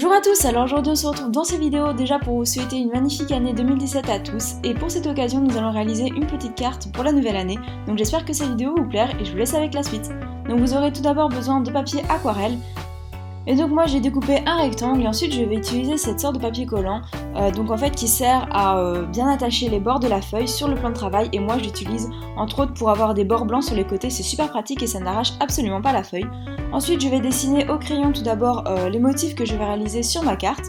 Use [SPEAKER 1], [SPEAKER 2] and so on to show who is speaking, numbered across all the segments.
[SPEAKER 1] Bonjour à tous, alors aujourd'hui on se retrouve dans cette vidéo déjà pour vous souhaiter une magnifique année 2017 à tous et pour cette occasion nous allons réaliser une petite carte pour la nouvelle année, donc j'espère que cette vidéo vous plaire et je vous laisse avec la suite. Donc vous aurez tout d'abord besoin de papier aquarelle. Et donc moi j'ai découpé un rectangle et ensuite je vais utiliser cette sorte de papier collant donc en fait qui sert à bien attacher les bords de la feuille sur le plan de travail et moi je l'utilise entre autres pour avoir des bords blancs sur les côtés, c'est super pratique et ça n'arrache absolument pas la feuille. Ensuite je vais dessiner au crayon tout d'abord les motifs que je vais réaliser sur ma carte.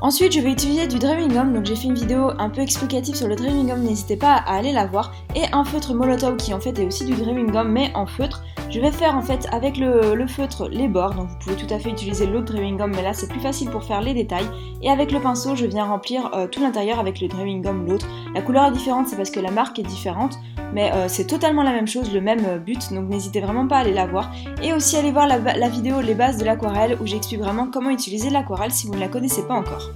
[SPEAKER 1] Ensuite je vais utiliser du Drawing Gum, donc j'ai fait une vidéo un peu explicative sur le Drawing Gum, n'hésitez pas à aller la voir, et un feutre Molotov qui en fait est aussi du Drawing Gum mais en feutre. Je vais faire en fait avec le feutre les bords, donc vous pouvez tout à fait utiliser l'autre Drawing Gum mais là c'est plus facile pour faire les détails, et avec le pinceau je viens remplir tout l'intérieur avec le Drawing Gum l'autre. La couleur est différente, c'est parce que la marque est différente, mais c'est totalement la même chose, le même but, donc n'hésitez vraiment pas à aller la voir. Et aussi allez voir la vidéo Les bases de l'aquarelle où j'explique vraiment comment utiliser l'aquarelle si vous ne la connaissez pas encore.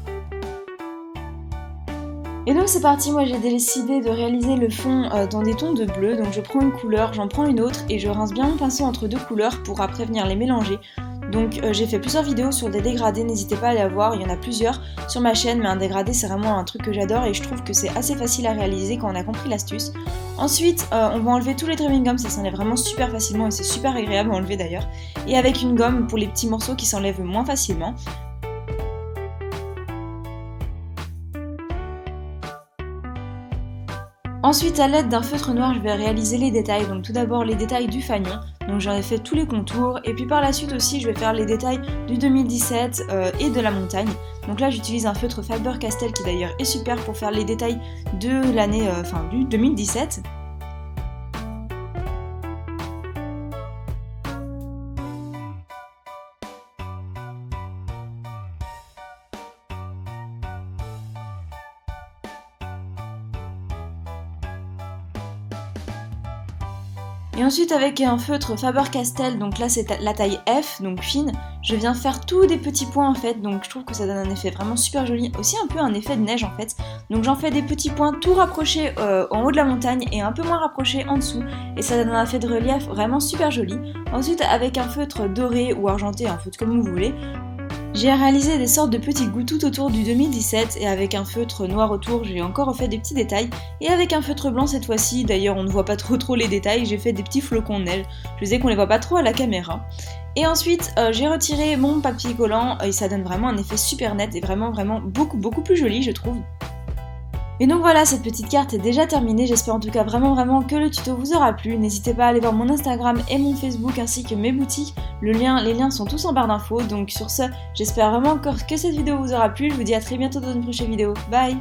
[SPEAKER 1] Et donc c'est parti, moi j'ai décidé de réaliser le fond dans des tons de bleu, donc je prends une couleur, j'en prends une autre et je rince bien mon pinceau entre deux couleurs pour après venir les mélanger. Donc j'ai fait plusieurs vidéos sur des dégradés, n'hésitez pas à aller voir, il y en a plusieurs sur ma chaîne, mais un dégradé c'est vraiment un truc que j'adore et je trouve que c'est assez facile à réaliser quand on a compris l'astuce. Ensuite on va enlever tous les Drawing Gums, ça s'enlève vraiment super facilement et c'est super agréable à enlever d'ailleurs. Et avec une gomme pour les petits morceaux qui s'enlèvent moins facilement. Ensuite, à l'aide d'un feutre noir, je vais réaliser les détails. Donc tout d'abord les détails du fanion, donc j'en ai fait tous les contours. Et puis par la suite aussi, je vais faire les détails du 2017 et de la montagne. Donc là, j'utilise un feutre Faber-Castell qui d'ailleurs est super pour faire les détails de l'année, du 2017. Et ensuite avec un feutre Faber-Castell, donc là c'est la taille F, donc fine, je viens faire tous des petits points en fait, donc je trouve que ça donne un effet vraiment super joli, aussi un peu un effet de neige en fait. Donc j'en fais des petits points tout rapprochés en haut de la montagne et un peu moins rapprochés en dessous, et ça donne un effet de relief vraiment super joli. Ensuite avec un feutre doré ou argenté, un feutre comme vous voulez, j'ai réalisé des sortes de petits gouttes tout autour du 2017 et avec un feutre noir autour j'ai encore refait des petits détails et avec un feutre blanc cette fois-ci, d'ailleurs on ne voit pas trop les détails, j'ai fait des petits flocons de neige, je sais qu'on les voit pas trop à la caméra. Et ensuite j'ai retiré mon papier collant et ça donne vraiment un effet super net et vraiment beaucoup plus joli je trouve. Et donc voilà, cette petite carte est déjà terminée, j'espère en tout cas vraiment que le tuto vous aura plu. N'hésitez pas à aller voir mon Instagram et mon Facebook ainsi que mes boutiques, les liens sont tous en barre d'infos. Donc sur ce, j'espère vraiment encore que cette vidéo vous aura plu, je vous dis à très bientôt dans une prochaine vidéo, bye.